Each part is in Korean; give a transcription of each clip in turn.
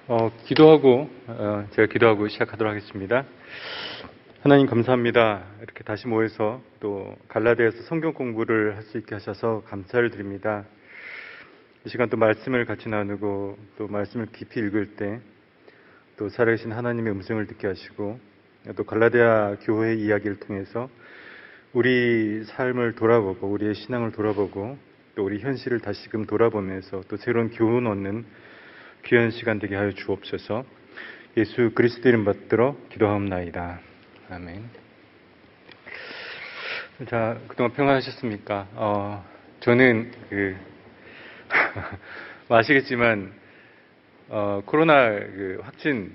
제가 기도하고 시작하도록 하겠습니다. 하나님 감사합니다. 이렇게 다시 모여서 또 갈라디아서 성경 공부를 할 수 있게 하셔서 감사를 드립니다. 이 시간 또 말씀을 같이 나누고 또 말씀을 깊이 읽을 때 또 살아계신 하나님의 음성을 듣게 하시고 또 갈라디아 교회 이야기를 통해서 우리 삶을 돌아보고 우리의 신앙을 돌아보고 또 우리 현실을 다시금 돌아보면서 또 새로운 교훈 얻는 귀한 시간 되게 하여 주옵소서. 예수 그리스도 이름 받들어 기도하옵나이다. 아멘. 자, 그동안 평안하셨습니까? 저는 아시겠지만 코로나 확진은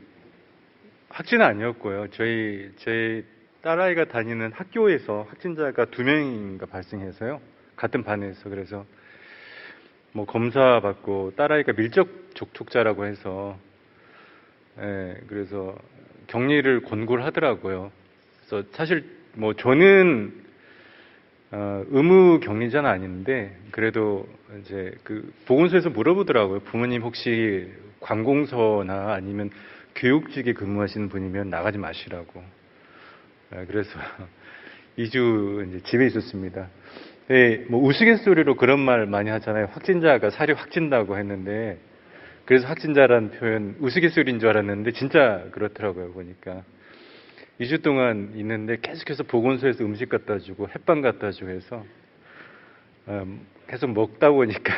아니었고요. 제 딸아이가 다니는 학교에서 확진자가 2명인가 발생해서요. 같은 반에서. 그래서 검사 받고 딸아이가 밀접 접촉자라고 해서 그래서 격리를 권고를 하더라고요. 그래서 사실 저는 의무 격리자는 아닌데 그래도 이제 보건소에서 물어보더라고요. 부모님 혹시 관공서나 아니면 교육직에 근무하시는 분이면 나가지 마시라고. 그래서 2주 이제 집에 있었습니다. 우스갯소리로 그런 말 많이 하잖아요. 확진자가 살이 확 찐다고 했는데, 그래서 확진자라는 표현 우스갯소리인 줄 알았는데 진짜 그렇더라고요. 보니까 2주 동안 있는데 계속해서 보건소에서 음식 갖다 주고 햇반 갖다 주고 해서 계속 먹다 보니까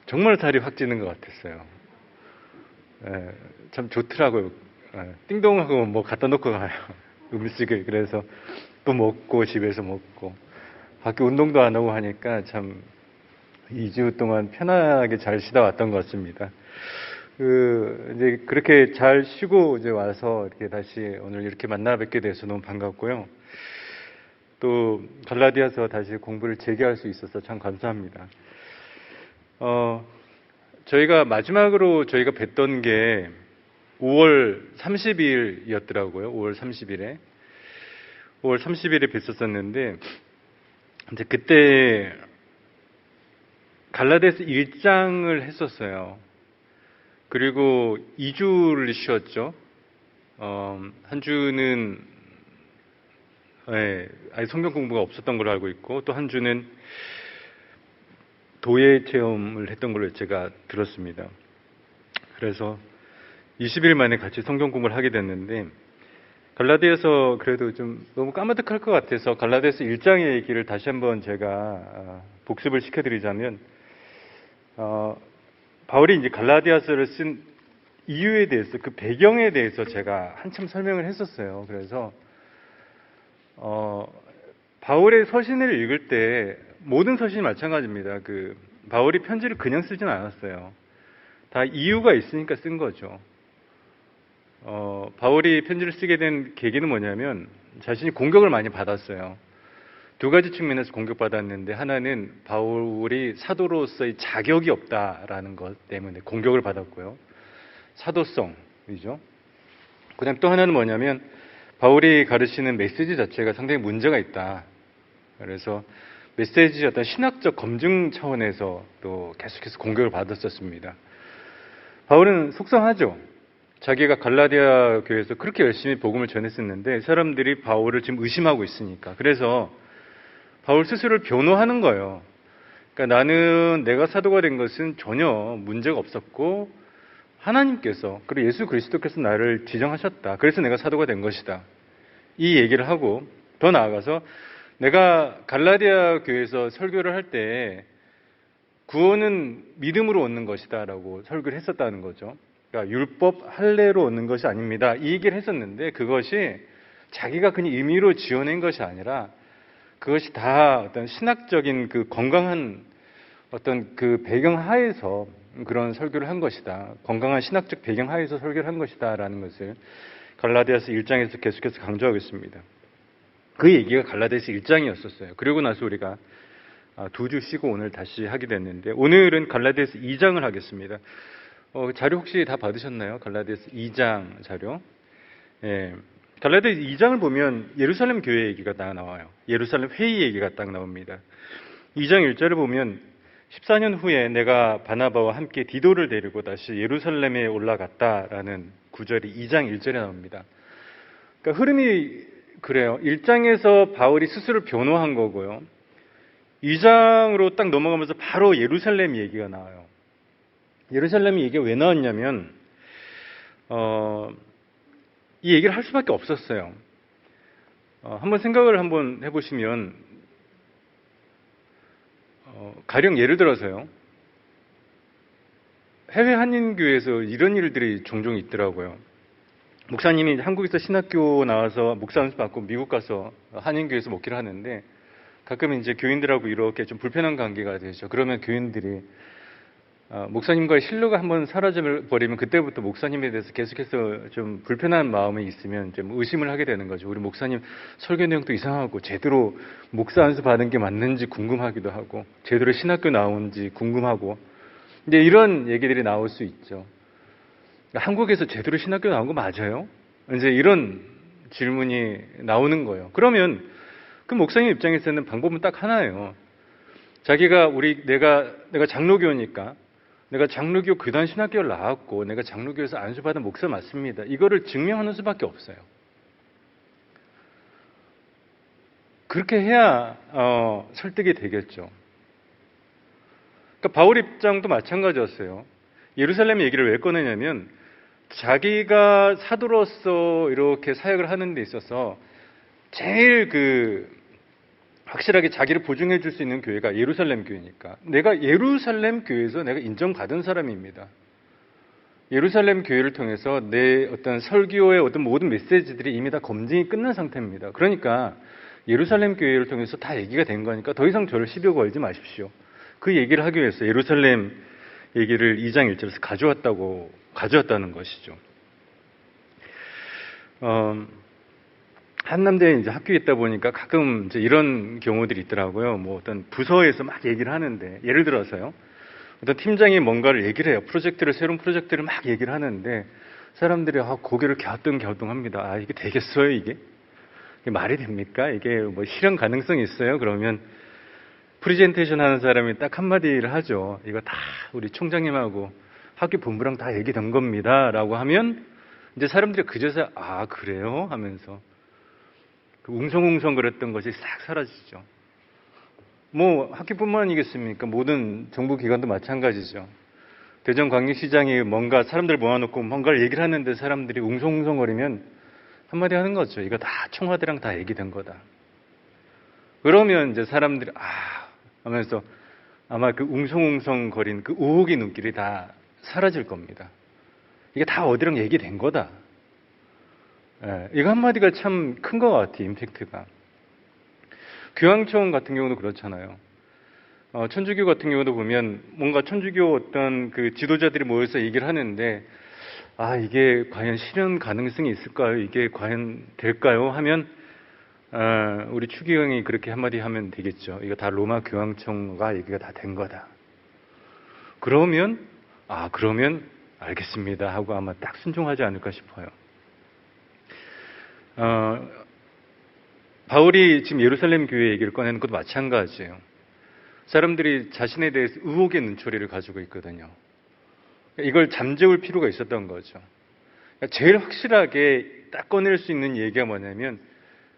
정말 살이 확 찌는 것 같았어요. 참 좋더라고요. 띵동하고 갖다 놓고 가요. 음식을. 그래서 또 먹고 집에서 먹고 밖에 운동도 안 하고 하니까 참 2주 동안 편안하게 잘 쉬다 왔던 것 같습니다. 이제 그렇게 잘 쉬고 이제 와서 이렇게 다시 오늘 이렇게 만나 뵙게 돼서 너무 반갑고요. 또 갈라디아서 다시 공부를 재개할 수 있어서 참 감사합니다. 저희가 마지막으로 뵀던 게 5월 30일이었더라고요. 5월 30일에. 5월 30일에 뵀었었는데, 이제 그때 갈라디아서 1장을 했었어요. 그리고 2주를 쉬었죠. 한 주는 아예 성경 공부가 없었던 걸로 알고 있고, 또 한 주는 도예 체험을 했던 걸로 제가 들었습니다. 그래서 20일 만에 같이 성경 공부를 하게 됐는데, 갈라디아서 그래도 좀 너무 까마득할 것 같아서 갈라디아서 1장의 얘기를 다시 한번 제가 복습을 시켜드리자면, 바울이 이제 갈라디아서를 쓴 이유에 대해서, 그 배경에 대해서 제가 한참 설명을 했었어요. 그래서 바울의 서신을 읽을 때 모든 서신이 마찬가지입니다. 바울이 편지를 그냥 쓰진 않았어요. 다 이유가 있으니까 쓴 거죠. 바울이 편지를 쓰게 된 계기는 뭐냐면 자신이 공격을 많이 받았어요. 2가지 측면에서 공격받았는데, 하나는 바울이 사도로서의 자격이 없다라는 것 때문에 공격을 받았고요. 사도성이죠. 그 다음 또 하나는 뭐냐면 바울이 가르치는 메시지 자체가 상당히 문제가 있다. 그래서 메시지 어떤 신학적 검증 차원에서 또 계속해서 공격을 받았었습니다. 바울은 속상하죠. 자기가 갈라디아 교회에서 그렇게 열심히 복음을 전했었는데 사람들이 바울을 지금 의심하고 있으니까. 그래서 바울 스스로를 변호하는 거예요. 그러니까 내가 사도가 된 것은 전혀 문제가 없었고 하나님께서, 그리고 예수 그리스도께서 나를 지정하셨다. 그래서 내가 사도가 된 것이다. 이 얘기를 하고, 더 나아가서 내가 갈라디아 교회에서 설교를 할 때 구원은 믿음으로 얻는 것이다 라고 설교를 했었다는 거죠. 그러니까 율법 할례로 얻는 것이 아닙니다. 이 얘기를 했었는데, 그것이 자기가 그냥 임의로 지어낸 것이 아니라 그것이 다 어떤 신학적인 건강한 어떤 배경 하에서 그런 설교를 한 것이다. 건강한 신학적 배경 하에서 설교를 한 것이다 라는 것을 갈라디아서 1장에서 계속해서 강조하고 있습니다. 그 얘기가 갈라디아서 1장이었었어요. 그리고 나서 우리가 2주 쉬고 오늘 다시 하게 됐는데, 오늘은 갈라디아서 2장을 하겠습니다. 자료 혹시 다 받으셨나요? 갈라디아서 2장 자료. 갈라디아서 2장을 보면 예루살렘 교회 얘기가 딱 나와요. 예루살렘 회의 얘기가 딱 나옵니다. 2장 1절을 보면 14년 후에 내가 바나바와 함께 디도를 데리고 다시 예루살렘에 올라갔다라는 구절이 2장 1절에 나옵니다. 그러니까 흐름이 그래요. 1장에서 바울이 스스로 변호한 거고요. 2장으로 딱 넘어가면서 바로 예루살렘 얘기가 나와요. 예루살렘 얘기가 왜 나왔냐면 이 얘기를 할 수밖에 없었어요. 한번 생각을 한번 해보시면 가령 예를 들어서요. 해외 한인교회에서 이런 일들이 종종 있더라고요. 목사님이 한국에서 신학교 나와서 목사 연수 받고 미국 가서 한인교회에서 목회를 하는데 가끔 이제 교인들하고 이렇게 좀 불편한 관계가 되죠. 그러면 교인들이 목사님과의 신뢰가 한번 사라져버리면 그때부터 목사님에 대해서 계속해서 좀 불편한 마음이 있으면 좀 의심을 하게 되는 거죠. 우리 목사님 설교 내용도 이상하고 제대로 목사 안수 받은 게 맞는지 궁금하기도 하고 제대로 신학교 나온지 궁금하고 이제 이런 얘기들이 나올 수 있죠. 한국에서 제대로 신학교 나온 거 맞아요? 이제 이런 질문이 나오는 거예요. 그러면 그 목사님 입장에서는 방법은 딱 하나예요. 자기가 내가 장로교니까 내가 장로교 교단 신학교를 나왔고 내가 장로교에서 안수받은 목사 맞습니다. 이거를 증명하는 수밖에 없어요. 그렇게 해야 설득이 되겠죠. 그러니까 바울 입장도 마찬가지였어요. 예루살렘 얘기를 왜 꺼내냐면 자기가 사도로서 이렇게 사역을 하는 데 있어서 제일 확실하게 자기를 보증해 줄 수 있는 교회가 예루살렘 교회니까 내가 예루살렘 교회에서 내가 인정받은 사람입니다. 예루살렘 교회를 통해서 내 어떤 설교의 어떤 모든 메시지들이 이미 다 검증이 끝난 상태입니다. 그러니까 예루살렘 교회를 통해서 다 얘기가 된 거니까 더 이상 저를 시비 걸지 마십시오. 그 얘기를 하기 위해서 예루살렘 얘기를 2장 1절에서 가져왔다는 것이죠. 한남대에 이제 학교에 있다 보니까 가끔 이제 이런 경우들이 있더라고요. 뭐 어떤 부서에서 막 얘기를 하는데, 예를 들어서요. 어떤 팀장이 뭔가를 얘기를 해요. 새로운 프로젝트를 막 얘기를 하는데, 사람들이 고개를 갸우뚱갸우뚱합니다. 이게 되겠어요, 이게? 이게 말이 됩니까? 이게 뭐 실현 가능성이 있어요? 그러면 프레젠테이션 하는 사람이 딱 한마디를 하죠. 이거 다 우리 총장님하고 학교 본부랑 다 얘기된 겁니다. 라고 하면, 이제 사람들이 그제서, 그래요? 하면서 웅성웅성 그랬던 것이 싹 사라지죠. 뭐 학교뿐만 아니겠습니까? 모든 정부기관도 마찬가지죠. 대전광역시장이 뭔가 사람들 모아놓고 뭔가를 얘기를 하는데 사람들이 웅성웅성거리면 한마디 하는 거죠. 이거 다 청와대랑 다 얘기된 거다. 그러면 이제 사람들이 하면서 아마 그 웅성웅성거린 그 의혹의 눈길이 다 사라질 겁니다. 이게 다 어디랑 얘기된 거다. 이거 한마디가 참 큰 것 같아요, 임팩트가. 교황청 같은 경우도 그렇잖아요. 천주교 같은 경우도 보면 뭔가 천주교 어떤 그 지도자들이 모여서 얘기를 하는데, 이게 과연 실현 가능성이 있을까요? 이게 과연 될까요? 하면, 우리 추기경이 그렇게 한마디 하면 되겠죠. 이거 다 로마 교황청과 얘기가 다 된 거다. 그러면 알겠습니다 하고 아마 딱 순종하지 않을까 싶어요. 바울이 지금 예루살렘 교회 얘기를 꺼내는 것도 마찬가지예요. 사람들이 자신에 대해서 의혹의 눈초리를 가지고 있거든요. 이걸 잠재울 필요가 있었던 거죠. 제일 확실하게 딱 꺼낼 수 있는 얘기가 뭐냐면,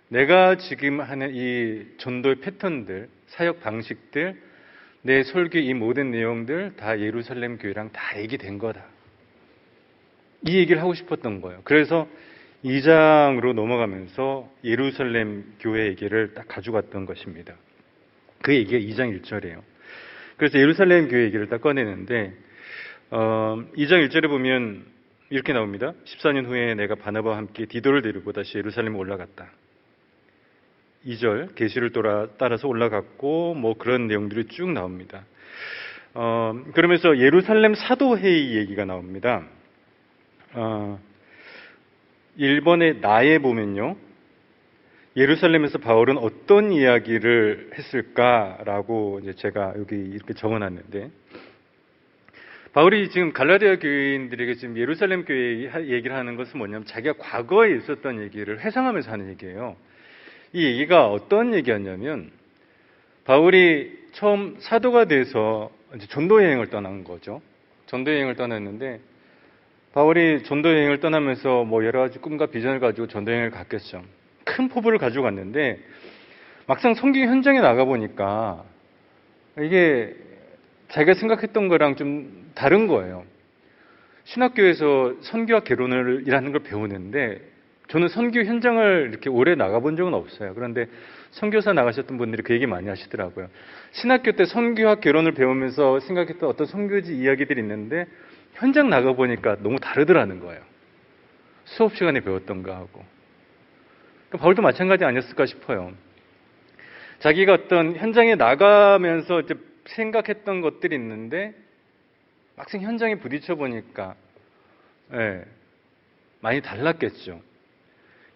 내가 지금 하는 이 전도의 패턴들, 사역 방식들, 내 설교 이 모든 내용들 다 예루살렘 교회랑 다 얘기된 거다. 이 얘기를 하고 싶었던 거예요. 그래서 2장으로 넘어가면서 예루살렘 교회 얘기를 딱 가져갔던 것입니다. 그 얘기가 2장 1절이에요. 그래서 예루살렘 교회 얘기를 딱 꺼내는데 2장 1절에 보면 이렇게 나옵니다. 14년 후에 내가 바나바와 함께 디도를 데리고 다시 예루살렘에 올라갔다. 2절 계시를 따라서 올라갔고 뭐 그런 내용들이 쭉 나옵니다. 그러면서 예루살렘 사도회의 얘기가 나옵니다. 1번의 나에 보면요, 예루살렘에서 바울은 어떤 이야기를 했을까라고 이제 제가 여기 이렇게 적어놨는데, 바울이 지금 갈라디아 교인들에게 지금 예루살렘 교회 얘기를 하는 것은 뭐냐면 자기가 과거에 있었던 얘기를 회상하면서 하는 얘기예요. 이 얘기가 어떤 얘기였냐면, 바울이 처음 사도가 돼서 이제 전도 여행을 떠난 거죠. 전도 여행을 떠났는데 바울이 전도 여행을 떠나면서 뭐 여러 가지 꿈과 비전을 가지고 전도 여행을 갔겠죠. 큰 포부를 가지고 갔는데 막상 선교 현장에 나가 보니까 이게 자기가 생각했던 거랑 좀 다른 거예요. 신학교에서 선교와 개론을 이라는 걸 배우는데 저는 선교 현장을 이렇게 오래 나가본 적은 없어요. 그런데 선교사 나가셨던 분들이 그 얘기 많이 하시더라고요. 신학교 때 선교와 개론을 배우면서 생각했던 어떤 선교지 이야기들이 있는데 현장 나가보니까 너무 다르더라는 거예요. 수업 시간에 배웠던 거하고. 그러니까 바울도 마찬가지 아니었을까 싶어요. 자기가 어떤 현장에 나가면서 이제 생각했던 것들이 있는데 막상 현장에 부딪혀 보니까 많이 달랐겠죠.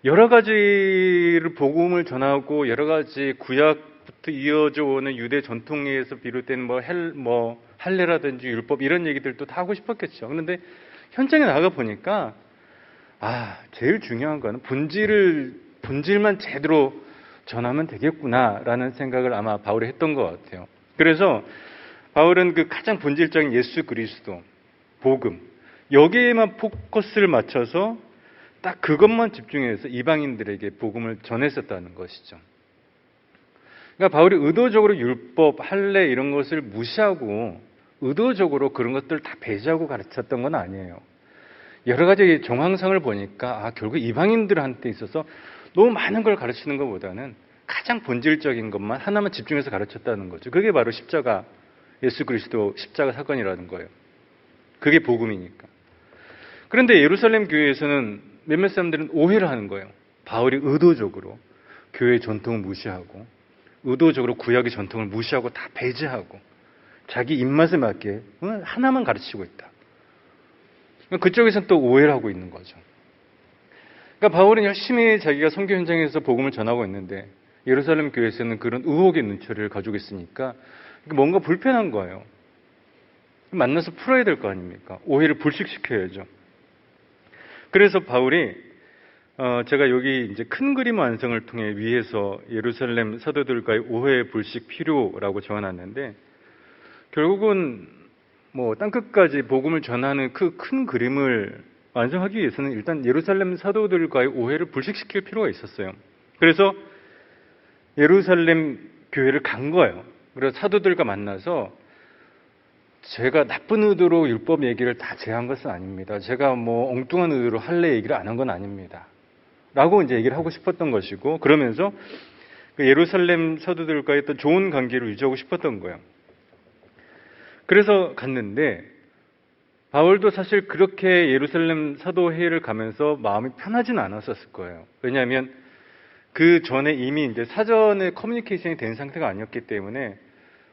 여러 가지를 복음을 전하고 여러 가지 구약부터 이어져 오는 유대 전통에서 비롯된 뭐 할례라든지 율법 이런 얘기들도 다 하고 싶었겠죠. 그런데 현장에 나가 보니까 제일 중요한 거는 본질만 제대로 전하면 되겠구나라는 생각을 아마 바울이 했던 것 같아요. 그래서 바울은 그 가장 본질적인 예수 그리스도, 복음 여기에만 포커스를 맞춰서 딱 그것만 집중해서 이방인들에게 복음을 전했었다는 것이죠. 그러니까 바울이 의도적으로 율법, 할례 이런 것을 무시하고 의도적으로 그런 것들을 다 배제하고 가르쳤던 건 아니에요. 여러 가지 정황상을 보니까 결국 이방인들한테 있어서 너무 많은 걸 가르치는 것보다는 가장 본질적인 것만 하나만 집중해서 가르쳤다는 거죠. 그게 바로 십자가, 예수 그리스도 십자가 사건이라는 거예요. 그게 복음이니까. 그런데 예루살렘 교회에서는 몇몇 사람들은 오해를 하는 거예요. 바울이 의도적으로 교회의 전통을 무시하고 의도적으로 구약의 전통을 무시하고 다 배제하고 자기 입맛에 맞게 하나만 가르치고 있다. 그쪽에서는 또 오해를 하고 있는 거죠. 그러니까 바울은 열심히 자기가 선교 현장에서 복음을 전하고 있는데 예루살렘 교회에서는 그런 의혹의 눈초리를 가지고 있으니까 뭔가 불편한 거예요. 만나서 풀어야 될 거 아닙니까? 오해를 불식시켜야죠. 그래서 바울이 제가 여기 이제 큰 그림 완성을 통해 위에서 예루살렘 사도들과의 오해 불식 필요라고 적어놨는데 결국은 뭐 땅끝까지 복음을 전하는 그 큰 그림을 완성하기 위해서는 일단 예루살렘 사도들과의 오해를 불식시킬 필요가 있었어요. 그래서 예루살렘 교회를 간 거예요. 그래서 사도들과 만나서 제가 나쁜 의도로 율법 얘기를 다 제한 것은 아닙니다. 제가 뭐 엉뚱한 의도로 할례 얘기를 안 한 건 아닙니다. 라고 이제 얘기를 하고 싶었던 것이고, 그러면서 그 예루살렘 사도들과의 어떤 좋은 관계를 유지하고 싶었던 거예요. 그래서 갔는데, 바울도 사실 그렇게 예루살렘 사도회의를 가면서 마음이 편하지는 않았었을 거예요. 왜냐하면 그 전에 이미 이제 사전에 커뮤니케이션이 된 상태가 아니었기 때문에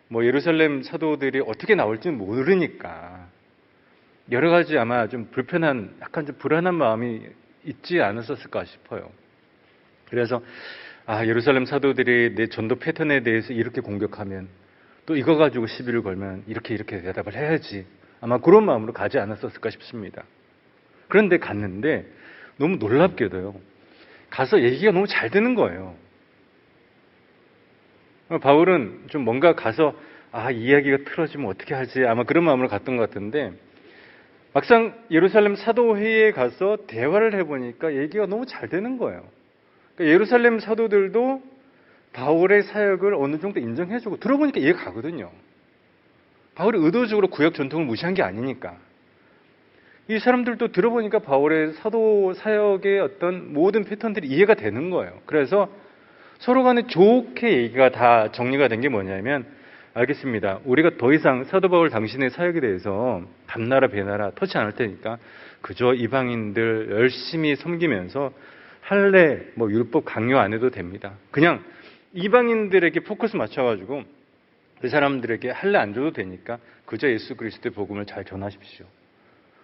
뭐 예루살렘 사도들이 어떻게 나올지는 모르니까 여러 가지 아마 좀 불편한, 약간 좀 불안한 마음이 있지 않았었을까 싶어요. 그래서 예루살렘 사도들이 내 전도 패턴에 대해서 이렇게 공격하면 또 이거 가지고 시비를 걸면 이렇게 대답을 해야지. 아마 그런 마음으로 가지 않았었을까 싶습니다. 그런데 갔는데 너무 놀랍게도요. 가서 얘기가 너무 잘 되는 거예요. 바울은 좀 뭔가 가서 이야기가 틀어지면 어떻게 하지? 아마 그런 마음으로 갔던 것 같은데 막상 예루살렘 사도회의에 가서 대화를 해보니까 얘기가 너무 잘 되는 거예요. 그러니까 예루살렘 사도들도 바울의 사역을 어느 정도 인정해주고 들어보니까 이해가 가거든요. 바울이 의도적으로 구약 전통을 무시한 게 아니니까. 이 사람들도 들어보니까 바울의 사도 사역의 어떤 모든 패턴들이 이해가 되는 거예요. 그래서 서로 간에 좋게 얘기가 다 정리가 된 게 뭐냐면, 알겠습니다. 우리가 더 이상 사도 바울 당신의 사역에 대해서 밤나라 배나라 터치 않을 테니까 그저 이방인들 열심히 섬기면서 할례, 율법 강요 안 해도 됩니다. 그냥 이방인들에게 포커스 맞춰가지고 그 사람들에게 할례 안 줘도 되니까 그저 예수 그리스도의 복음을 잘 전하십시오.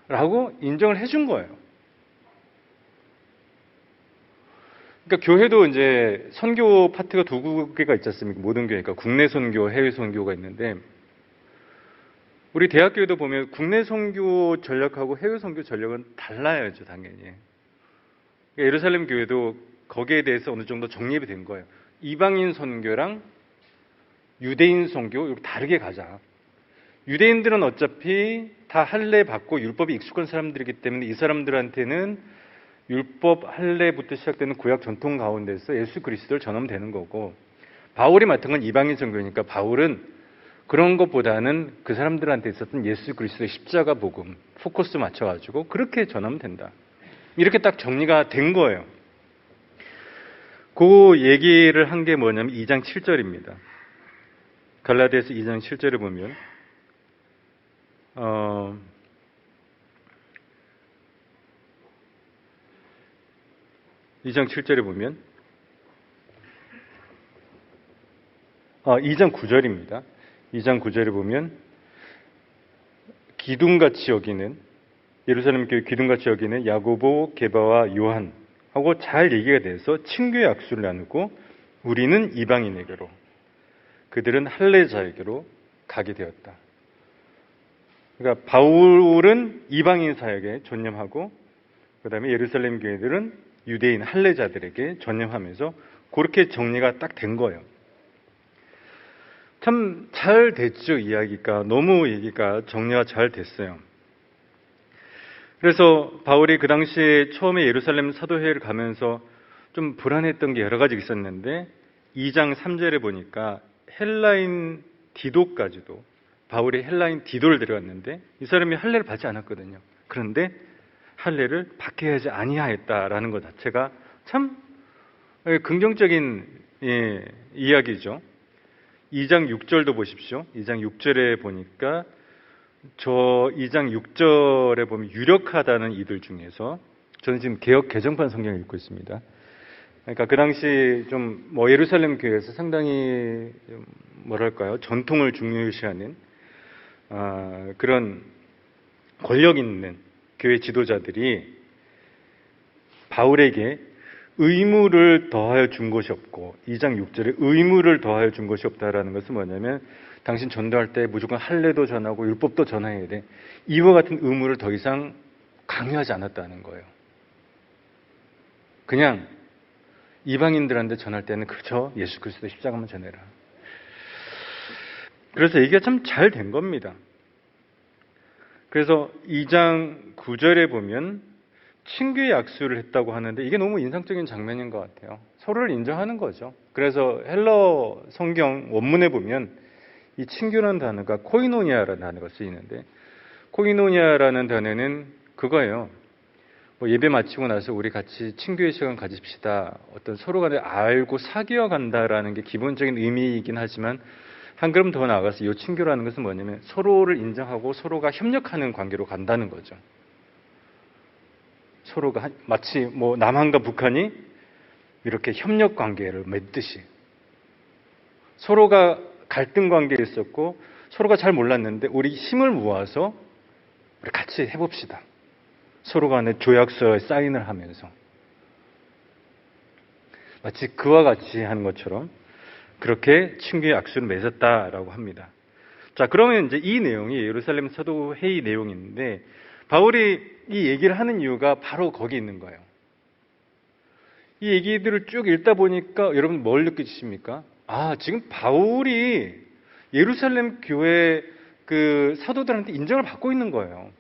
라고 인정을 해준 거예요. 그러니까 교회도 이제 선교 파트가 두 개가 있지 않습니까? 모든 교회가 국내 선교, 해외 선교가 있는데 우리 대학교에도 보면 국내 선교 전략하고 해외 선교 전략은 달라야죠, 당연히. 그러니까 예루살렘 교회도 거기에 대해서 어느 정도 정립이 된 거예요. 이방인 선교랑 유대인 선교 이렇게 다르게 가자. 유대인들은 어차피 다 할례 받고 율법이 익숙한 사람들이기 때문에 이 사람들한테는 율법 할례부터 시작되는 구약 전통 가운데서 예수 그리스도를 전하면 거고, 바울이 맡은 건 이방인 선교니까 바울은 그런 것보다는 그 사람들한테 있었던 예수 그리스도의 십자가 복음 포커스 맞춰가지고 그렇게 전하면 된다. 이렇게 딱 정리가 된 거예요. 그 얘기를 한 게 뭐냐면 2장 7절입니다. 갈라디아서 2장 7절을 보면 2장 7절에 보면 2장 9절입니다. 2장 9절에 보면 기둥같이 여기는 예루살렘 교회 기둥같이 여기는 야고보, 게바와 요한하고 잘 얘기가 돼서 친교의 악수를 나누고 우리는 이방인에게로 그들은 할례자에게로 가게 되었다. 그러니까 바울은 이방인 사역에 전념하고 그 다음에 예루살렘 교회들은 유대인 할례자들에게 전념하면서 그렇게 정리가 딱 된 거예요. 참 잘 됐죠, 이야기가. 너무 얘기가 정리가 잘 됐어요. 그래서 바울이 그 당시에 처음에 예루살렘 사도회를 가면서 좀 불안했던 게 여러 가지 있었는데 2장 3절에 보니까 헬라인 디도까지도 바울이 헬라인 디도를 데려갔는데 이 사람이 할례를 받지 않았거든요. 그런데 할례를 받게 하지 아니하였다라는 것 자체가 참 긍정적인 이야기죠. 2장 6절도 보십시오. 2장 6절에 보니까 저 2장 6절에 보면 유력하다는 이들 중에서 저는 지금 개역 개정판 성경을 읽고 있습니다. 그러니까 그 당시 좀 예루살렘 교회에서 상당히 뭐랄까요, 전통을 중요시하는 그런 권력 있는 교회 지도자들이 바울에게 의무를 더하여 준 것이 없고 2장 6절에 의무를 더하여 준 것이 없다라는 것은 뭐냐면 당신 전도할 때 무조건 할례도 전하고 율법도 전해야 돼. 이와 같은 의무를 더 이상 강요하지 않았다는 거예요. 그냥 이방인들한테 전할 때는 그저 예수 그리스도 십자가만 전해라. 그래서 얘기가 참 잘 된 겁니다. 그래서 2장 9절에 보면 친교의 약수를 했다고 하는데 이게 너무 인상적인 장면인 것 같아요. 서로를 인정하는 거죠. 그래서 헬러 성경 원문에 보면 이 친교라는 단어가 코이노니아라는 단어가 쓰이는데 코이노니아라는 단어는 그거예요. 예배 마치고 나서 우리 같이 친교의 시간 가집시다. 어떤 서로 간에 알고 사귀어 간다라는 게 기본적인 의미이긴 하지만 한 걸음 더 나아가서 이 친교라는 것은 뭐냐면 서로를 인정하고 서로가 협력하는 관계로 간다는 거죠. 서로가 마치 남한과 북한이 이렇게 협력 관계를 맺듯이 서로가 갈등 관계에 있었고 서로가 잘 몰랐는데 우리 힘을 모아서 우리 같이 해봅시다. 서로 간에 조약서에 사인을 하면서 마치 그와 같이 하는 것처럼 그렇게 친교의 약수를 맺었다라고 합니다. 자, 그러면 이제 이 내용이 예루살렘 사도 회의 내용인데 바울이 이 얘기를 하는 이유가 바로 거기 있는 거예요. 이 얘기들을 쭉 읽다 보니까 여러분 뭘 느끼십니까? 지금 바울이 예루살렘 교회 그 사도들한테 인정을 받고 있는 거예요.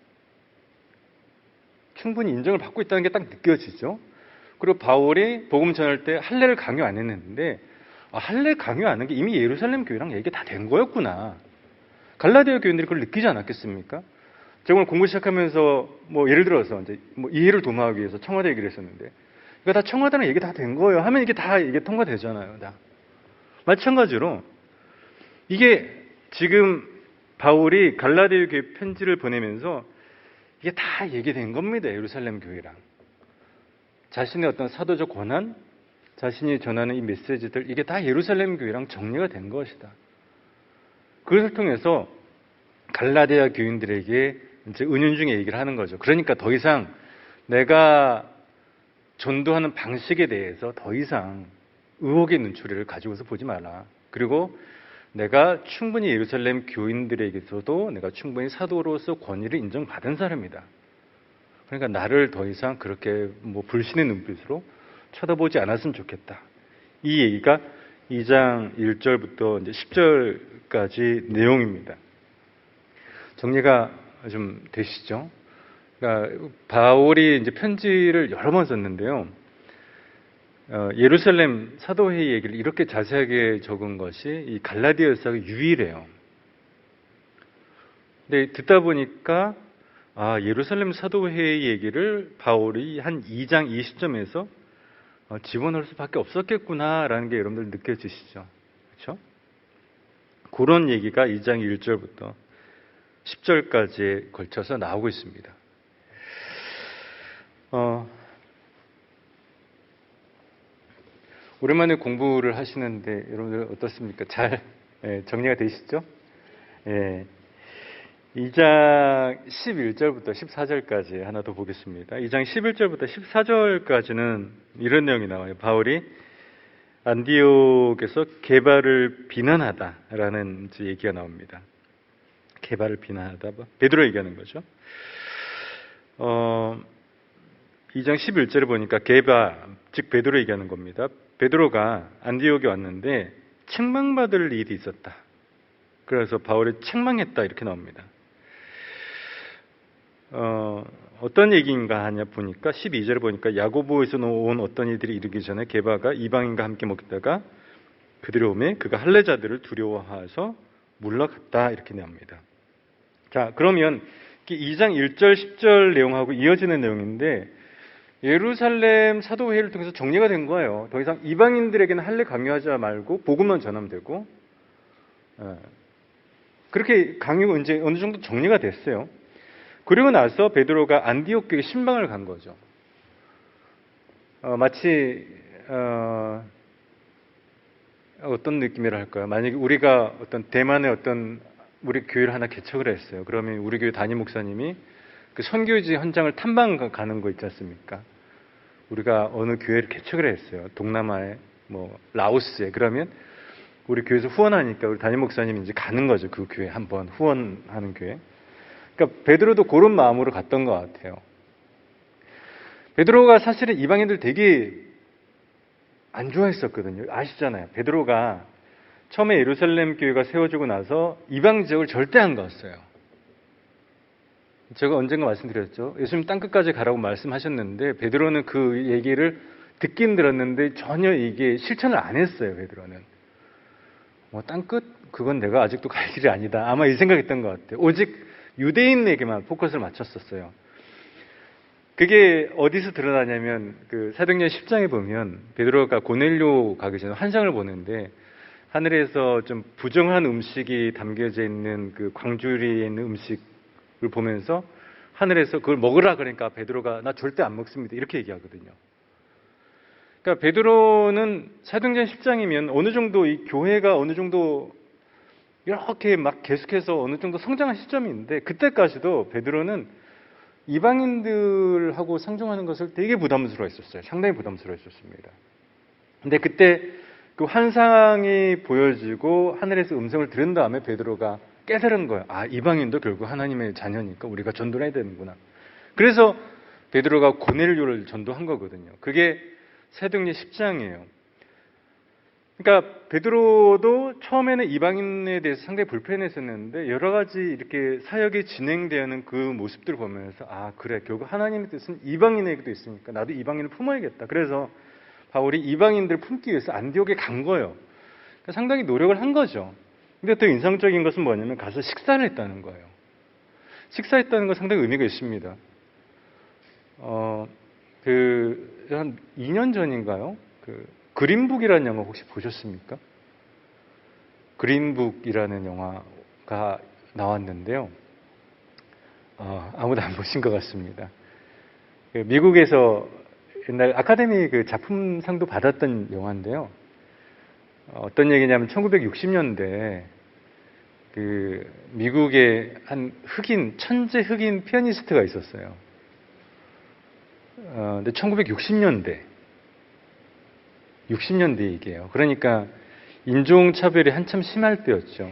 충분히 인정을 받고 있다는 게 딱 느껴지죠. 그리고 바울이 복음 전할 때 할례를 강요 안 했는데 할례 강요 안 한 게 이미 예루살렘 교회랑 얘기가 다 된 거였구나. 갈라디아 교인들이 그걸 느끼지 않았겠습니까? 제가 오늘 공부 시작하면서 예를 들어서 이제 이해를 도모하기 위해서 청와대 얘기를 했었는데 이거 다 청와대랑 얘기 다 된 거예요 하면 이게 통과되잖아요. 다. 마찬가지로 이게 지금 바울이 갈라디아 교회 편지를 보내면서 이게 다 얘기된 겁니다. 예루살렘 교회랑. 자신의 어떤 사도적 권한, 자신이 전하는 이 메시지들 이게 다 예루살렘 교회랑 정리가 된 것이다. 그것을 통해서 갈라디아 교인들에게 이제 은연중에 얘기를 하는 거죠. 그러니까 더 이상 내가 전도하는 방식에 대해서 더 이상 의혹의 눈초리를 가지고서 보지 마라. 그리고 내가 충분히 예루살렘 교인들에게서도 내가 충분히 사도로서 권위를 인정받은 사람이다. 그러니까 나를 더 이상 그렇게 불신의 눈빛으로 쳐다보지 않았으면 좋겠다. 이 얘기가 2장 1절부터 이제 10절까지 내용입니다. 정리가 좀 되시죠? 그러니까 바울이 이제 편지를 여러 번 썼는데요. 예루살렘 사도회의 얘기를 이렇게 자세하게 적은 것이 이 갈라디아서가 유일해요. 근데 듣다 보니까 예루살렘 사도회의 얘기를 바울이 한 2장 20점에서 집어넣을 수밖에 없었겠구나라는 게 여러분들 느껴지시죠? 그렇죠? 그런 얘기가 2장 1절부터 10절까지에 걸쳐서 나오고 있습니다. 오랜만에 공부를 하시는데 여러분들 어떻습니까? 잘 정리가 되시죠? 2장 11절부터 14절까지 하나 더 보겠습니다. 2장 11절부터 14절까지는 이런 내용이 나와요. 바울이 안디옥에서 게바를 비난하다라는 얘기가 나옵니다. 게바를 비난하다, 베드로 얘기하는 거죠. 2장 11절을 보니까 게바, 즉 베드로 얘기하는 겁니다. 베드로가 안디옥에 왔는데 책망받을 일이 있었다. 그래서 바울이 책망했다 이렇게 나옵니다. 어떤 얘기인가 하냐 보니까 12절을 보니까 야고보에서 온 어떤 이들이 이르기 전에 게바가 이방인과 함께 먹다가 그들이 오매 그가 할례자들을 두려워하여서 물러갔다 이렇게 나옵니다. 자, 그러면 2장 1절 10절 내용하고 이어지는 내용인데 예루살렘 사도회의를 통해서 정리가 된 거예요. 더 이상 이방인들에게는 할례 강요하지 말고 복음만 전하면 되고, 그렇게 강요가 이제 어느 정도 정리가 됐어요. 그리고 나서 베드로가 안디옥 교회에 신방을 간 거죠. 마치 어떤 느낌이라 할까요? 만약에 우리가 어떤 대만의 어떤 우리 교회를 하나 개척을 했어요. 그러면 우리 교회 담임 목사님이 그 선교지 현장을 탐방 가는 거 있지 않습니까? 우리가 어느 교회를 개척을 했어요. 동남아에, 라오스에. 그러면 우리 교회에서 후원하니까 우리 담임 목사님이 이제 가는 거죠. 그 교회 한번 후원하는 교회. 그러니까 베드로도 그런 마음으로 갔던 것 같아요. 베드로가 사실은 이방인들 되게 안 좋아했었거든요. 아시잖아요. 베드로가 처음에 예루살렘 교회가 세워지고 나서 이방 지역을 절대 안 갔어요. 제가 언젠가 말씀드렸죠. 예수님 땅끝까지 가라고 말씀하셨는데 베드로는 그 얘기를 듣긴 들었는데 전혀 이게 실천을 안 했어요. 베드로는. 땅끝? 그건 내가 아직도 갈 길이 아니다. 아마 이 생각했던 것 같아요. 오직 유대인에게만 포커스를 맞췄었어요. 그게 어디서 드러나냐면 그 사도행전 10장에 보면 베드로가 고넬료 가기 전에 환상을 보는데 하늘에서 좀 부정한 음식이 담겨져 있는 그 광주리에 있는 음식을 보면서 하늘에서 그걸 먹으라 그러니까 베드로가 나 절대 안 먹습니다. 이렇게 얘기하거든요. 그러니까 베드로는 사도행전 10장이면 어느 정도 이 교회가 어느 정도 이렇게 막 계속해서 어느 정도 성장한 시점인데 그때까지도 베드로는 이방인들하고 상종하는 것을 되게 부담스러워했었어요. 상당히 부담스러워했었습니다. 근데 그때 그 환상이 보여지고 하늘에서 음성을 들은 다음에 베드로가 깨달은 거예요. 이방인도 결국 하나님의 자녀니까 우리가 전도를 해야 되는구나. 그래서 베드로가 고넬료를 전도한 거거든요. 그게 사도행전 10장이에요. 그러니까 베드로도 처음에는 이방인에 대해서 상당히 불편했었는데 여러 가지 이렇게 사역이 진행되는 그 모습들을 보면서 그래 결국 하나님의 뜻은 이방인에게도 있으니까 나도 이방인을 품어야겠다. 그래서 바울이 이방인들을 품기 위해서 안디옥에 간 거예요. 그러니까 상당히 노력을 한 거죠. 근데 더 인상적인 것은 뭐냐면 가서 식사를 했다는 거예요. 식사했다는 건 상당히 의미가 있습니다. 한 2년 전인가요? 그린북이라는 영화 혹시 보셨습니까? 그린북이라는 영화가 나왔는데요. 아무도 안 보신 것 같습니다. 미국에서 옛날 아카데미 그 작품상도 받았던 영화인데요. 어떤 얘기냐면 1960년대 그 미국의 한 천재 흑인 피아니스트가 있었어요. 근데 1960년대 얘기예요. 그러니까 인종차별이 한참 심할 때였죠.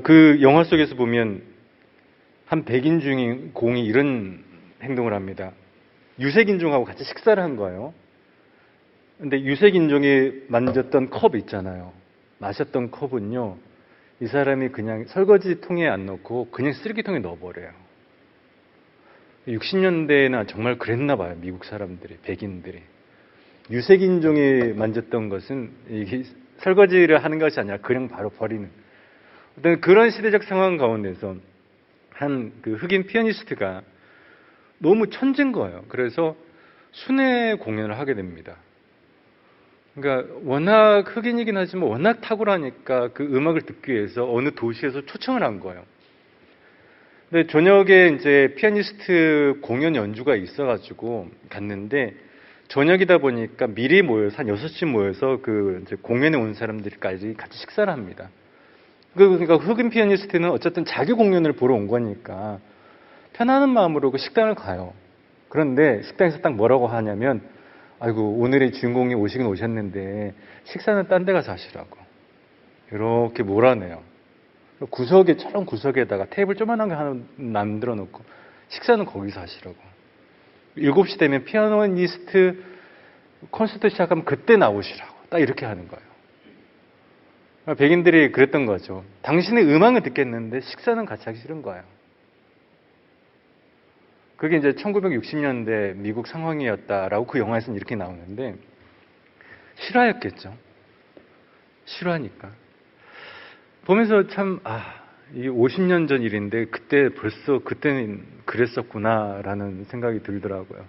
그 영화 속에서 보면 한 백인 주인공이 이런 행동을 합니다. 유색인종하고 같이 식사를 한 거예요. 근데 유색인종이 만졌던 컵 있잖아요. 마셨던 컵은요, 이 사람이 그냥 설거지통에 안 넣고 그냥 쓰레기통에 넣어버려요. 60년대에는 정말 그랬나 봐요. 미국 사람들이, 백인들이. 유색인종이 만졌던 것은 이게 설거지를 하는 것이 아니라 그냥 바로 버리는 어떤 그런 시대적 상황 가운데서 한 그 흑인 피아니스트가 너무 천재인 거예요. 그래서 순회 공연을 하게 됩니다. 그러니까 워낙 흑인이긴 하지만 워낙 탁월하니까 그 음악을 듣기 위해서 어느 도시에서 초청을 한 거예요. 근데 저녁에 이제 피아니스트 공연 연주가 있어가지고 갔는데 저녁이다 보니까 미리 모여서 한 6시 모여서 그 이제 공연에 온 사람들까지 같이 식사를 합니다. 그러니까 흑인 피아니스트는 어쨌든 자기 공연을 보러 온 거니까 편안한 마음으로 그 식당을 가요. 그런데 식당에서 딱 뭐라고 하냐면 아이고 오늘의 주인공이 오시긴 오셨는데 식사는 딴 데 가서 하시라고 이렇게 몰아내요. 구석에 저런 구석에다가 테이블 조그만한 거 하나 만들어 놓고 식사는 거기서 하시라고. 7시 되면 피아니스트 콘서트 시작하면 그때 나오시라고 딱 이렇게 하는 거예요. 백인들이 그랬던 거죠. 당신의 음악은 듣겠는데 식사는 같이 하기 싫은 거예요. 그게 이제 1960년대 미국 상황이었다라고 그 영화에서는 이렇게 나오는데 실화였겠죠. 실화니까. 보면서 참 이게 50년 전 일인데 그때 벌써 그때는 그랬었구나라는 생각이 들더라고요.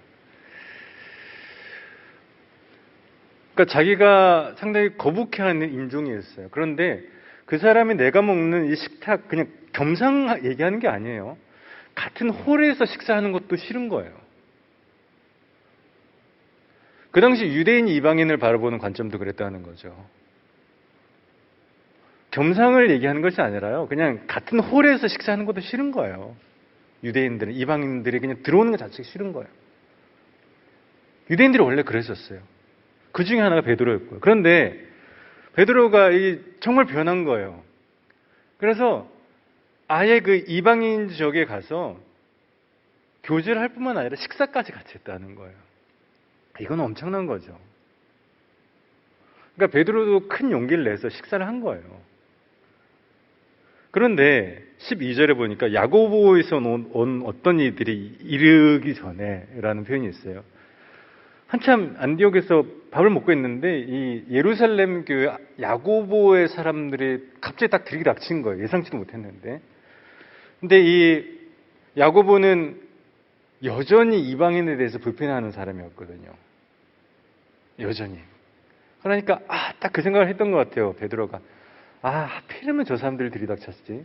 그러니까 자기가 상당히 거북해하는 인종이었어요. 그런데 그 사람이 내가 먹는 이 식탁 그냥 겸상 얘기하는 게 아니에요. 같은 홀에서 식사하는 것도 싫은 거예요. 그 당시 유대인 이방인을 바라보는 관점도 그랬다는 거죠. 겸상을 얘기하는 것이 아니라요. 그냥 같은 홀에서 식사하는 것도 싫은 거예요. 유대인들은, 이방인들이 그냥 들어오는 것 자체가 싫은 거예요. 유대인들이 원래 그랬었어요. 그 중에 하나가 베드로였고요. 그런데 베드로가 정말 변한 거예요. 그래서 아예 그 이방인 지역에 가서 교제를 할 뿐만 아니라 식사까지 같이 했다는 거예요. 이건 엄청난 거죠. 그러니까 베드로도 큰 용기를 내서 식사를 한 거예요. 그런데 12절에 보니까 야고보에서 온 어떤 이들이 이르기 전에라는 표현이 있어요. 한참 안디옥에서 밥을 먹고 있는데 이 예루살렘 교회 야고보의 사람들이 갑자기 딱 들이닥친 거예요. 예상치도 못했는데. 근데 이 야고보는 여전히 이방인에 대해서 불편해하는 사람이었거든요. 여전히. 그러니까 딱 그 생각을 했던 것 같아요. 베드로가. 하필이면 저 사람들 들이닥쳤지.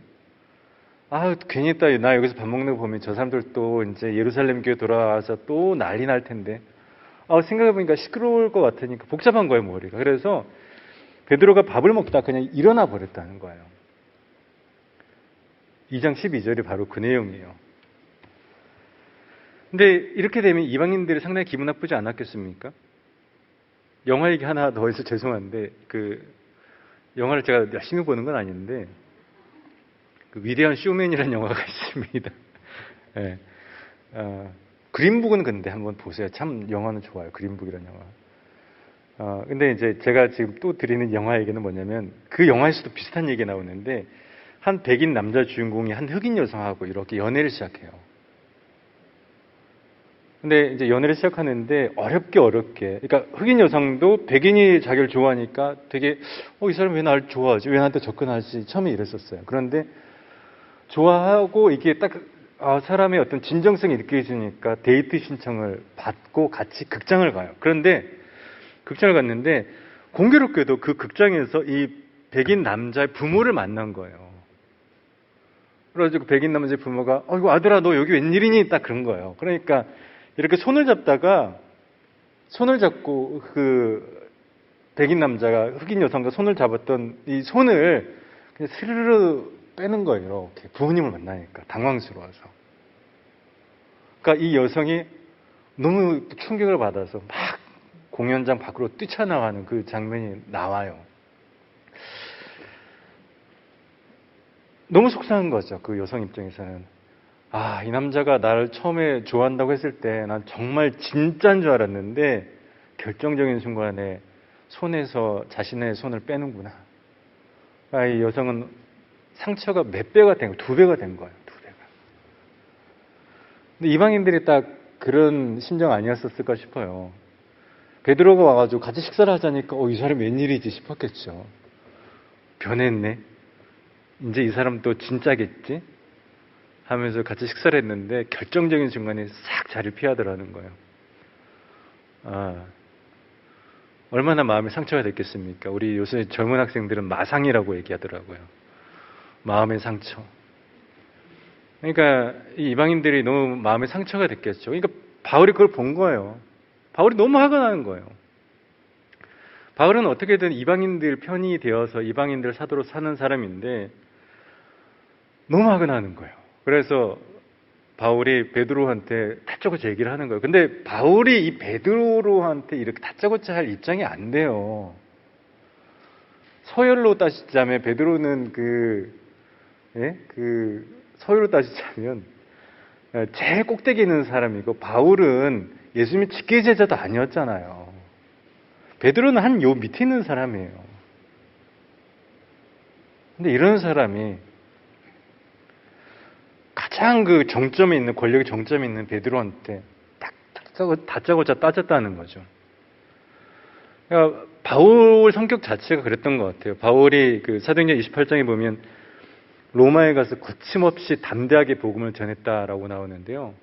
괜히 나 여기서 밥 먹는 거 보면 저 사람들 또 이제 예루살렘 교회 돌아와서 또 난리 날 텐데. 생각해보니까 시끄러울 것 같으니까 복잡한 거예요, 머리가. 그래서 베드로가 밥을 먹다 그냥 일어나 버렸다는 거예요. 2장 12절이 바로 그 내용이에요. 근데 이렇게 되면 이방인들이 상당히 기분 나쁘지 않았겠습니까? 영화 얘기 하나 더 해서 죄송한데 그 영화를 제가 열심히 보는 건 아닌데 그 위대한 쇼맨이라는 영화가 있습니다. 네. 그린북은 근데 한번 보세요. 참 영화는 좋아요. 그린북이라는 영화. 근데 이제 제가 지금 또 드리는 영화 얘기는 뭐냐면 그 영화에서도 비슷한 얘기 나오는데 한 백인 남자 주인공이 한 흑인 여성하고 이렇게 연애를 시작해요. 근데 이제 연애를 시작하는데 어렵게 그러니까 흑인 여성도 백인이 자기를 좋아하니까 되게 이 사람 왜 나를 좋아하지? 왜 나한테 접근하지? 처음에 이랬었어요. 그런데 좋아하고 이게 딱 사람의 어떤 진정성이 느껴지니까 데이트 신청을 받고 같이 극장을 가요. 그런데 극장을 갔는데 공교롭게도 그 극장에서 이 백인 남자의 부모를 만난 거예요. 그래가지고 백인 남자의 부모가 이거 아들아 너 여기 웬일이니? 딱 그런 거예요. 그러니까 이렇게 손을 잡고 그 백인 남자가 흑인 여성과 손을 잡았던 이 손을 그냥 스르르 빼는 거예요. 이렇게 부모님을 만나니까 당황스러워서. 그러니까 이 여성이 너무 충격을 받아서 막 공연장 밖으로 뛰쳐나가는 그 장면이 나와요. 너무 속상한 거죠. 그 여성 입장에서는. 이 남자가 나를 처음에 좋아한다고 했을 때 난 정말 진짜인 줄 알았는데 결정적인 순간에 손에서 자신의 손을 빼는구나. 이 여성은 상처가 몇 배가 된 거예요. 2배가 된 거예요. 2배가. 근데 이방인들이 딱 그런 심정 아니었었을까 싶어요. 베드로가 와가지고 같이 식사를 하자니까 이 사람 웬일이지 싶었겠죠. 변했네. 이제 이 사람 또 진짜겠지? 하면서 같이 식사를 했는데 결정적인 순간에 싹 자리를 피하더라는 거예요. 얼마나 마음에 상처가 됐겠습니까? 우리 요새 젊은 학생들은 마상이라고 얘기하더라고요. 마음의 상처. 그러니까 이 이방인들이 너무 마음에 상처가 됐겠죠. 그러니까 바울이 그걸 본 거예요. 바울이 너무 화가 나는 거예요. 바울은 어떻게든 이방인들 편이 되어서 이방인들 사도로 사는 사람인데 너무 화가 나는 거예요. 그래서 바울이 베드로한테 다짜고짜 얘기를 하는 거예요. 근데 바울이 이 베드로한테 이렇게 다짜고짜 할 입장이 안 돼요. 서열로 따지자면 베드로는 서열로 따지자면 제일 꼭대기에 있는 사람이고 바울은 예수님의 직계 제자도 아니었잖아요. 베드로는 한 요 밑에 있는 사람이에요. 근데 이런 사람이 가장 그 정점에 있는, 권력의 정점에 있는 베드로한테 딱 다짜고짜 따졌다는 거죠. 그러니까 바울 성격 자체가 그랬던 것 같아요. 바울이 그 사도행전 28장에 보면 로마에 가서 거침없이 담대하게 복음을 전했다라고 나오는데요.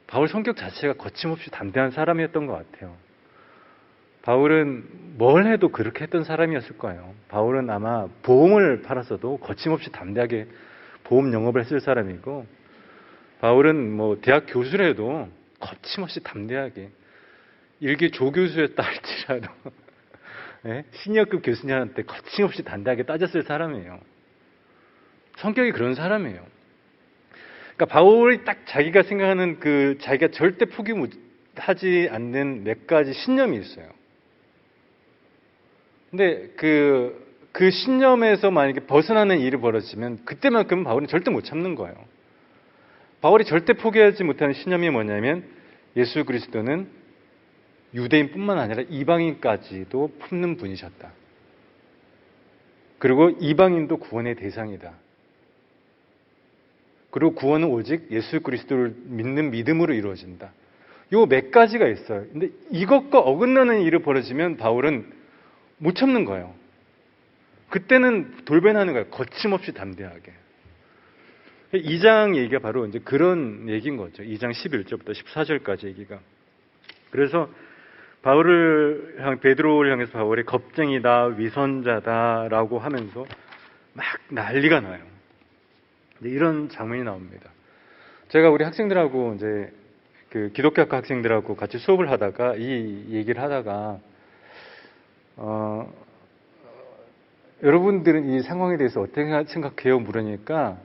바울 성격 자체가 거침없이 담대한 사람이었던 것 같아요. 바울은 뭘 해도 그렇게 했던 사람이었을 거예요. 바울은 아마 보험을 팔았어도 거침없이 담대하게 보험 영업을 했을 사람이고, 바울은 뭐 대학 교수라도 거침없이 담대하게, 일개 조교수였다 할지라도 시니어급 교수님한테 거침없이 담대하게 따졌을 사람이에요. 성격이 그런 사람이에요. 그러니까 바울이 딱 자기가 생각하는 자기가 절대 포기하지 않는 몇 가지 신념이 있어요. 근데 그 신념에서 만약에 벗어나는 일이 벌어지면 그때만큼은 바울은 절대 못 참는 거예요. 바울이 절대 포기하지 못하는 신념이 뭐냐면 예수 그리스도는 유대인뿐만 아니라 이방인까지도 품는 분이셨다. 그리고 이방인도 구원의 대상이다. 그리고 구원은 오직 예수 그리스도를 믿는 믿음으로 이루어진다. 요 몇 가지가 있어요. 근데 이것과 어긋나는 일이 벌어지면 바울은 못 참는 거예요. 그때는 돌변하는 거예요. 거침없이 담대하게. 2장 얘기가 바로 이제 그런 얘기인 거죠. 2장 11절부터 14절까지 얘기가. 그래서 베드로를 향해서 바울이 겁쟁이다, 위선자다라고 하면서 막 난리가 나요. 이런 장면이 나옵니다. 제가 우리 학생들하고 이제 그 기독교학과 학생들하고 같이 수업을 하다가 이 얘기를 하다가 여러분들은 이 상황에 대해서 어떻게 생각해요? 물으니까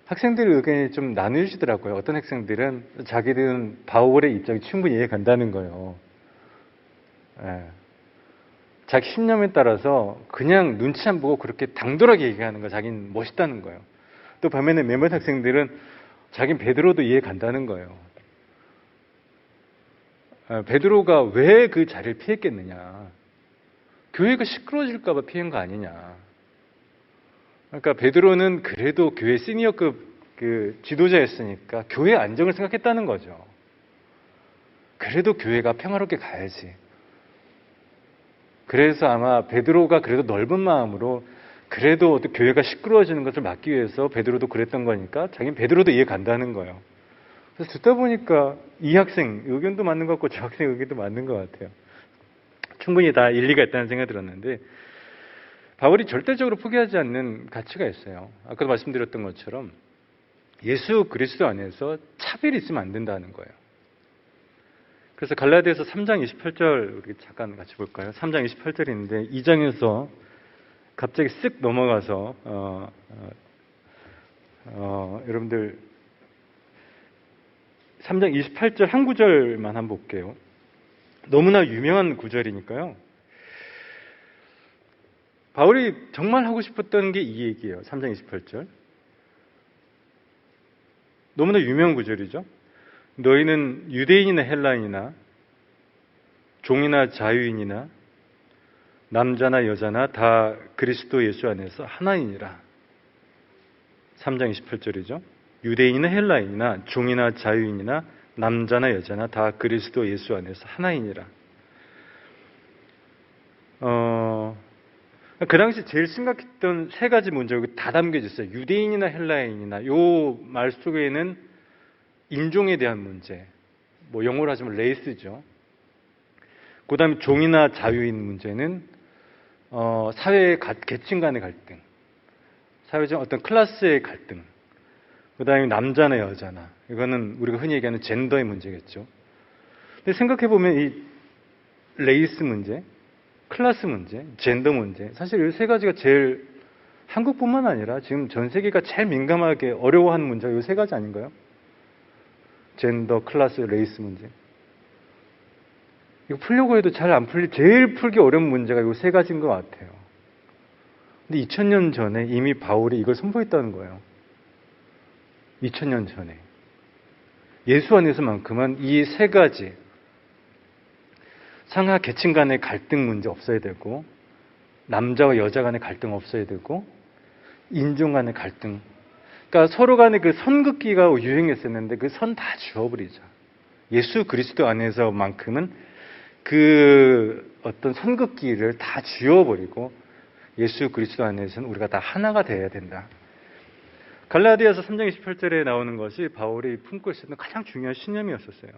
학생들의 의견이 좀 나누시더라고요. 어떤 학생들은 자기들은 바울의 입장이 충분히 이해 간다는 거예요. 자기 신념에 따라서 그냥 눈치 안 보고 그렇게 당돌하게 얘기하는 거 자기는 멋있다는 거예요. 또 반면에 몇몇 학생들은 자기는 베드로도 이해 간다는 거예요. 베드로가 왜 그 자리를 피했겠느냐. 교회가 시끄러워질까 봐 피한 거 아니냐. 그러니까 베드로는 그래도 교회 시니어급 지도자였으니까 교회 안정을 생각했다는 거죠. 그래도 교회가 평화롭게 가야지. 그래서 아마 베드로가 그래도 넓은 마음으로 그래도 교회가 시끄러워지는 것을 막기 위해서 베드로도 그랬던 거니까 자기는 베드로도 이해 간다는 거예요. 그래서 듣다 보니까 이 학생 의견도 맞는 것 같고 저 학생 의견도 맞는 것 같아요. 충분히 다 일리가 있다는 생각이 들었는데 바울이 절대적으로 포기하지 않는 가치가 있어요. 아까도 말씀드렸던 것처럼 예수 그리스도 안에서 차별이 있으면 안 된다는 거예요. 그래서 갈라디아서 3장 28절 우리 잠깐 같이 볼까요? 3장 28절인데 2장에서 갑자기 쓱 넘어가서 여러분들 3장 28절 한 구절만 한번 볼게요. 너무나 유명한 구절이니까요. 바울이 정말 하고 싶었던 게 이 얘기예요. 3장 28절. 너무나 유명한 구절이죠. 너희는 유대인이나 헬라인이나 종이나 자유인이나 남자나 여자나 다 그리스도 예수 안에서 하나이니라. 3장 28절이죠. 유대인이나 헬라인이나 종이나 자유인이나 남자나 여자나 다 그리스도 예수 안에서 하나이니라. 그 당시 제일 심각했던 세 가지 문제가 다 담겨져 있어요. 유대인이나 헬라인이나 요 말 속에는 인종에 대한 문제, 뭐 영어로 하자면 레이스죠. 그 다음에 종이나 자유인 문제는 사회의 계층 간의 갈등, 사회적 어떤 클래스의 갈등, 그 다음에 남자나 여자나, 이거는 우리가 흔히 얘기하는 젠더의 문제겠죠. 근데 생각해보면 이 레이스 문제, 클래스 문제, 젠더 문제, 사실 이 세 가지가 제일 한국뿐만 아니라 지금 전 세계가 제일 민감하게 어려워하는 문제가 이 세 가지 아닌가요? 젠더, 클래스, 레이스 문제. 이거 풀려고 해도 잘 안 제일 풀기 어려운 문제가 이 세 가지인 것 같아요. 근데 2000년 전에 이미 바울이 이걸 선포했다는 거예요. 2000년 전에. 예수 안에서만큼은 이 세 가지, 상하 계층 간의 갈등 문제 없어야 되고, 남자와 여자 간의 갈등 없어야 되고, 인종 간의 갈등. 그러니까 서로 간의 그 선긋기가 유행했었는데 그 선 다 지워버리자. 예수 그리스도 안에서만큼은 그 어떤 선긋기를 다 지워버리고 예수 그리스도 안에서는 우리가 다 하나가 되어야 된다. 갈라디아서 3장 28절에 나오는 것이 바울이 품고 있었던 가장 중요한 신념이었었어요.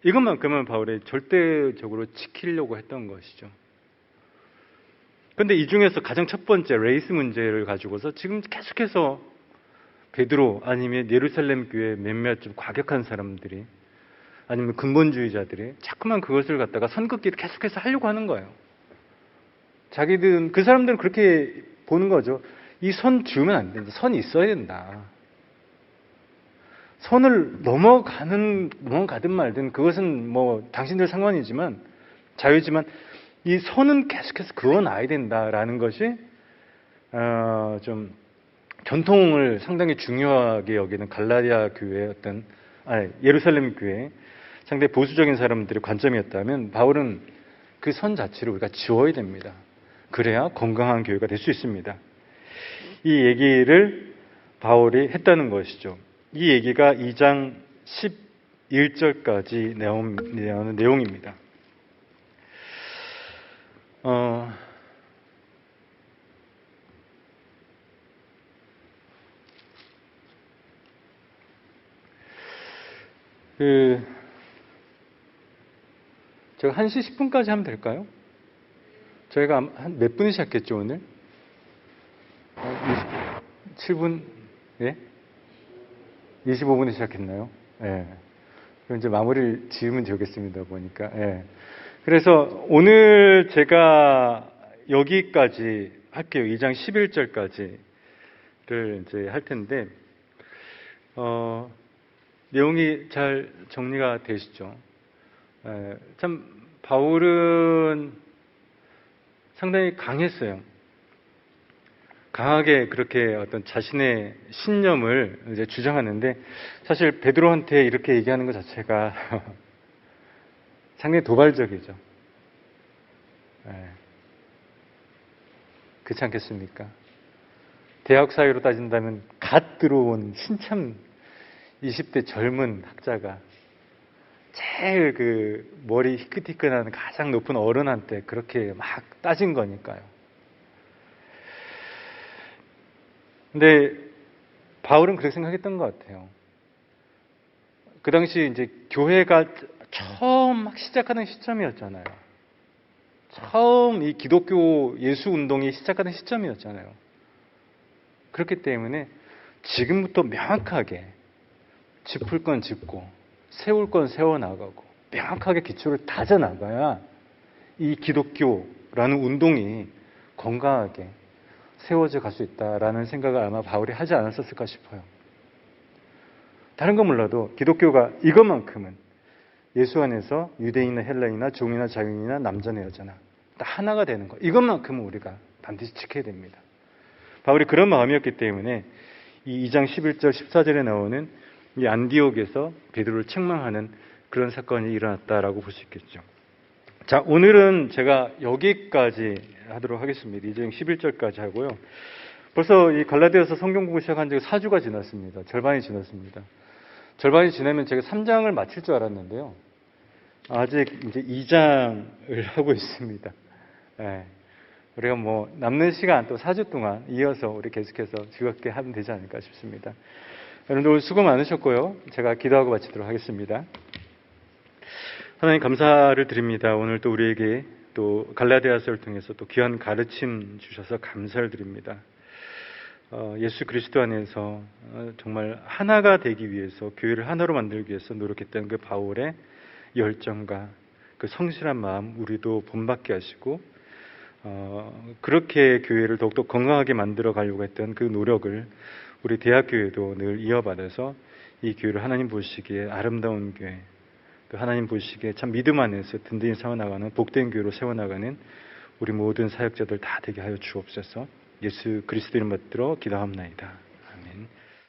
이것만큼은 바울이 절대적으로 지키려고 했던 것이죠. 그런데 이 중에서 가장 첫 번째 레이스 문제를 가지고서 지금 계속해서 베드로 아니면 예루살렘 교회 몇몇 좀 과격한 사람들이 아니면 근본주의자들이 자꾸만 그것을 갖다가 선긋기를 계속해서 하려고 하는 거예요. 자기들은, 그 사람들은 그렇게 보는 거죠. 이 선 지우면 안 된다. 선이 있어야 된다. 선을 넘어가든 말든 그것은 뭐 당신들 상관이지만, 자유지만 이 선은 계속해서 그어놔야 된다라는 것이 좀 전통을 상당히 중요하게 여기는 갈라디아 교회의 예루살렘 교회 상당히 보수적인 사람들의 관점이었다면 바울은 그 선 자체를 우리가 지워야 됩니다. 그래야 건강한 교회가 될 수 있습니다. 이 얘기를 바울이 했다는 것이죠. 이 얘기가 2장 11절까지 나오는 내용입니다. 제가 1시 10분까지 하면 될까요? 저희가 한 몇 분에 시작했죠, 오늘? 27분? 예? 25분에 시작했나요? 예. 그럼 이제 마무리를 지으면 되겠습니다, 보니까. 예. 그래서 오늘 제가 여기까지 할게요. 2장 11절까지를 이제 할 텐데, 내용이 잘 정리가 되시죠? 참 바울은 상당히 강했어요. 강하게 그렇게 어떤 자신의 신념을 이제 주장하는데 사실 베드로한테 이렇게 얘기하는 것 자체가 상당히 도발적이죠. 그렇지 않겠습니까? 대학 사회로 따진다면 갓 들어온 신참 20대 젊은 학자가 제일 그 머리 희끗희끗한 가장 높은 어른한테 그렇게 막 따진 거니까요. 근데 바울은 그렇게 생각했던 것 같아요. 그 당시 이제 교회가 처음 막 시작하는 시점이었잖아요. 처음 이 기독교 예수 운동이 시작하는 시점이었잖아요. 그렇기 때문에 지금부터 명확하게 짚을 건 짚고 세울 건 세워나가고 명확하게 기초를 다져나가야 이 기독교라는 운동이 건강하게 세워져 갈 수 있다라는 생각을 아마 바울이 하지 않았었을까 싶어요. 다른 건 몰라도 기독교가 이것만큼은 예수 안에서 유대인이나 헬라인이나 종이나 자유인이나 남자나 여자나 다 하나가 되는 거, 이것만큼은 우리가 반드시 지켜야 됩니다. 바울이 그런 마음이었기 때문에 이 2장 11절 14절에 나오는 이 안디옥에서 베드로를 책망하는 그런 사건이 일어났다라고 볼 수 있겠죠. 자, 오늘은 제가 여기까지 하도록 하겠습니다. 2장 11절까지 하고요. 벌써 이 갈라디아서 성경 공부 시작한 지가 4주가 지났습니다. 절반이 지났습니다. 절반이 지나면 제가 3장을 마칠 줄 알았는데요. 아직 이제 2장을 하고 있습니다. 예. 우리가 뭐 남는 시간 또 4주 동안 이어서 우리 계속해서 즐겁게 하면 되지 않을까 싶습니다. 여러분들 오늘 수고 많으셨고요. 제가 기도하고 마치도록 하겠습니다. 하나님 감사를 드립니다. 오늘 또 우리에게 또 갈라디아서를 통해서 또 귀한 가르침 주셔서 감사를 드립니다. 예수 그리스도 안에서 정말 하나가 되기 위해서, 교회를 하나로 만들기 위해서 노력했던 그 바울의 열정과 그 성실한 마음 우리도 본받게 하시고, 그렇게 교회를 더욱더 건강하게 만들어 가려고 했던 그 노력을 우리 대학교회도 늘 이어받아서 이 교회를 하나님 보시기에 아름다운 교회, 또 하나님 보시기에 참 믿음 안에서 든든히 세워나가는 복된 교회로 세워나가는 우리 모든 사역자들 다 되게 하여 주옵소서. 예수 그리스도 이름 받들어 기도합나이다.